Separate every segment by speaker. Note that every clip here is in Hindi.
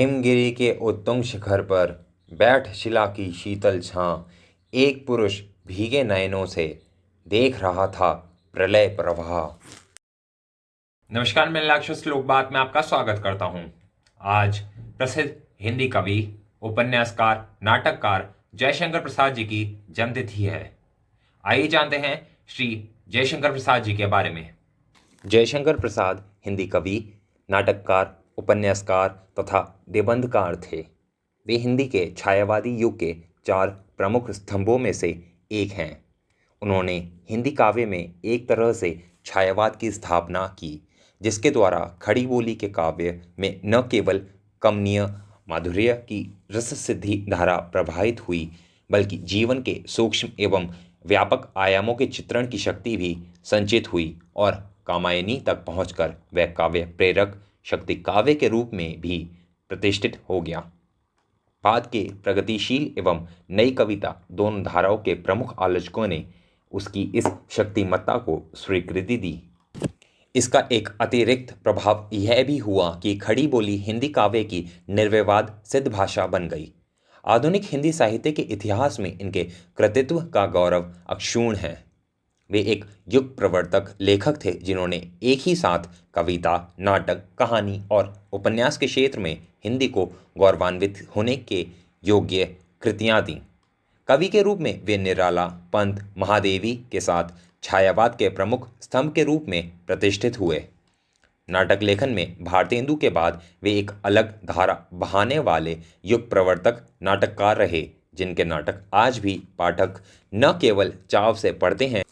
Speaker 1: हिमगिरी के उत्तुंग शिखर पर बैठ शिला की शीतल छां, एक पुरुष भीगे नयनों से देख रहा था प्रलय प्रवाह। नमस्कार, मैं लाक्षु श्लोक बात में आपका स्वागत करता हूं। आज प्रसिद्ध हिंदी कवि, उपन्यासकार, नाटककार जयशंकर प्रसाद जी की जन्मतिथि है। आइए जानते हैं श्री जयशंकर प्रसाद जी के बारे में। जयशंकर प्रसाद हिंदी कवि, नाटककार, उपन्यासकार तथा निबंधकार थे। वे हिंदी के छायावादी युग के 4 प्रमुख स्तंभों में से एक हैं। उन्होंने हिंदी काव्य में एक तरह से छायावाद की स्थापना की, जिसके द्वारा खड़ी बोली के काव्य में न केवल कमनीय माधुर्य की रस सिद्धि धारा प्रवाहित हुई, बल्कि जीवन के सूक्ष्म एवं व्यापक आयामों के चित्रण की शक्ति भी संचित हुई और कामायनी तक पहुंचकर वह काव्य प्रेरक शक्ति काव्य के रूप में भी प्रतिष्ठित हो गया। बाद के प्रगतिशील एवं नई कविता दोनों धाराओं के प्रमुख आलोचकों ने उसकी इस शक्तिमत्ता को स्वीकृति दी। इसका एक अतिरिक्त प्रभाव यह भी हुआ कि खड़ी बोली हिंदी काव्य की निर्विवाद सिद्ध भाषा बन गई। आधुनिक हिंदी साहित्य के इतिहास में इनके कृतित्व का गौरव अक्षुण्ण है। वे एक युग प्रवर्तक लेखक थे, जिन्होंने एक ही साथ कविता, नाटक, कहानी और उपन्यास के क्षेत्र में हिंदी को गौरवान्वित होने के योग्य कृतियाँ दीं। कवि के रूप में वे निराला, पंत, महादेवी के साथ छायावाद के प्रमुख स्तंभ के रूप में प्रतिष्ठित हुए। नाटक लेखन में भारतेंदु के बाद वे एक अलग धारा बहाने वाले युग प्रवर्तक नाटककार रहे, जिनके नाटक आज भी पाठक न केवल चाव से पढ़ते हैं,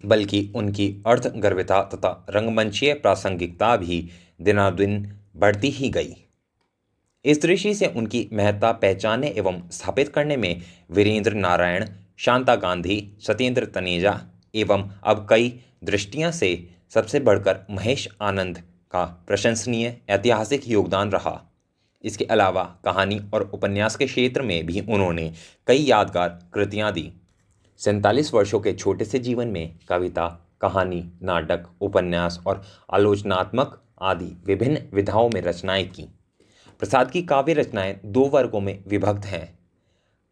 Speaker 1: बल्कि उनकी अर्थगर्भिता तथा रंगमंचीय प्रासंगिकता भी दिनानुदिन बढ़ती ही गई। इस दृष्टि से उनकी महत्ता पहचानने एवं स्थापित करने में वीरेंद्र नारायण, शांता गांधी, सत्येंद्र तनेजा एवं अब कई दृष्टियां से सबसे बढ़कर महेश आनंद का प्रशंसनीय ऐतिहासिक योगदान रहा। इसके अलावा कहानी और उपन्यास के क्षेत्र में भी उन्होंने कई यादगार कृतियां दी। 47 वर्षों के छोटे से जीवन में कविता, कहानी, नाटक, उपन्यास और आलोचनात्मक आदि विभिन्न विधाओं में रचनाएं की। प्रसाद की काव्य रचनाएं 2 वर्गों में विभक्त हैं: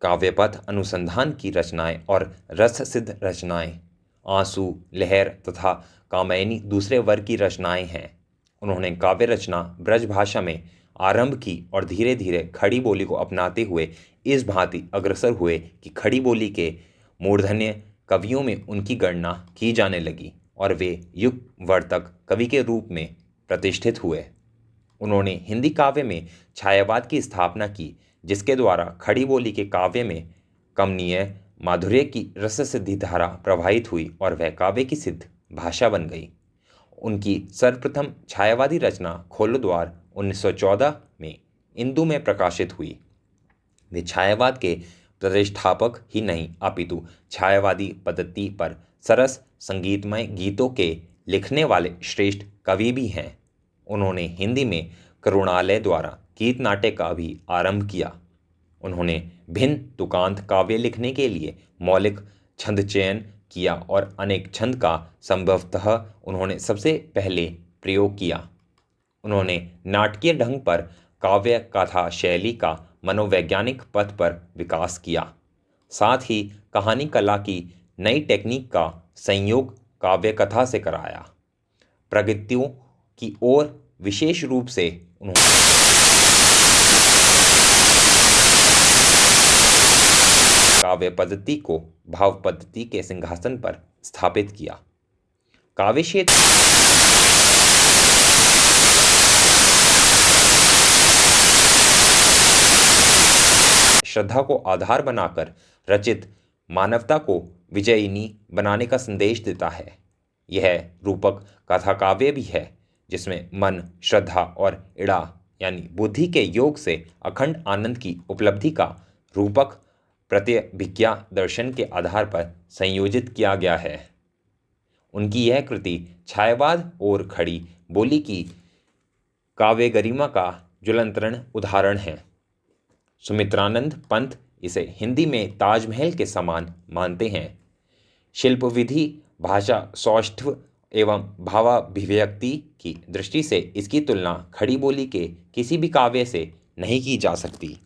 Speaker 1: काव्यपथ अनुसंधान की रचनाएं और रस सिद्ध रचनाएं। आंसू, लहर तथा कामयनी दूसरे वर्ग की रचनाएं हैं। उन्होंने काव्य रचना ब्रज भाषा में आरंभ की और धीरे धीरे खड़ी बोली को अपनाते हुए इस भांति अग्रसर हुए कि खड़ी बोली के मूर्धन्य कवियों में उनकी गणना की जाने लगी और वे युग वर्तक कवि के रूप में प्रतिष्ठित हुए। उन्होंने हिंदी काव्य में छायावाद की स्थापना की, जिसके द्वारा खड़ी बोली के काव्य में कमनीय माधुर्य की रस सिद्धि धारा प्रवाहित हुई और वह काव्य की सिद्ध भाषा बन गई। उनकी सर्वप्रथम छायावादी रचना खोलो द्वार 1914 में इंदु में प्रकाशित हुई। वे छायावाद के प्रतिष्ठापक ही नहीं, अपितु छायावादी पद्धति पर सरस संगीतमय गीतों के लिखने वाले श्रेष्ठ कवि भी हैं। उन्होंने हिंदी में करुणालय द्वारा गीत नाट्य का भी आरंभ किया। उन्होंने भिन्न तुकांत काव्य लिखने के लिए मौलिक छंद चयन किया और अनेक छंद का संभवतः उन्होंने सबसे पहले प्रयोग किया। उन्होंने नाटकीय ढंग पर काव्य कथा शैली का मनोवैज्ञानिक पथ पर विकास किया। साथ ही कहानी कला की नई टेक्निक का संयोग काव्य कथा से कराया। प्रगतियों की ओर विशेष रूप से उन्होंने काव्य पद्धति को भाव पद्धति के सिंहासन पर स्थापित किया। काव्य क्षेत्र श्रद्धा को आधार बनाकर रचित मानवता को विजयिनी बनाने का संदेश देता है। यह रूपक कथा काव्य भी है, जिसमें मन, श्रद्धा और इड़ा यानी बुद्धि के योग से अखंड आनंद की उपलब्धि का रूपक प्रत्यभिज्ञा दर्शन के आधार पर संयोजित किया गया है। उनकी यह कृति छायावाद और खड़ी बोली की काव्य गरिमा का ज्वलंतरण उदाहरण है। सुमित्रानंद पंत इसे हिंदी में ताजमहल के समान मानते हैं। शिल्प विधि, भाषा सौष्ठव एवं भावाभिव्यक्ति की दृष्टि से इसकी तुलना खड़ी बोली के किसी भी काव्य से नहीं की जा सकती।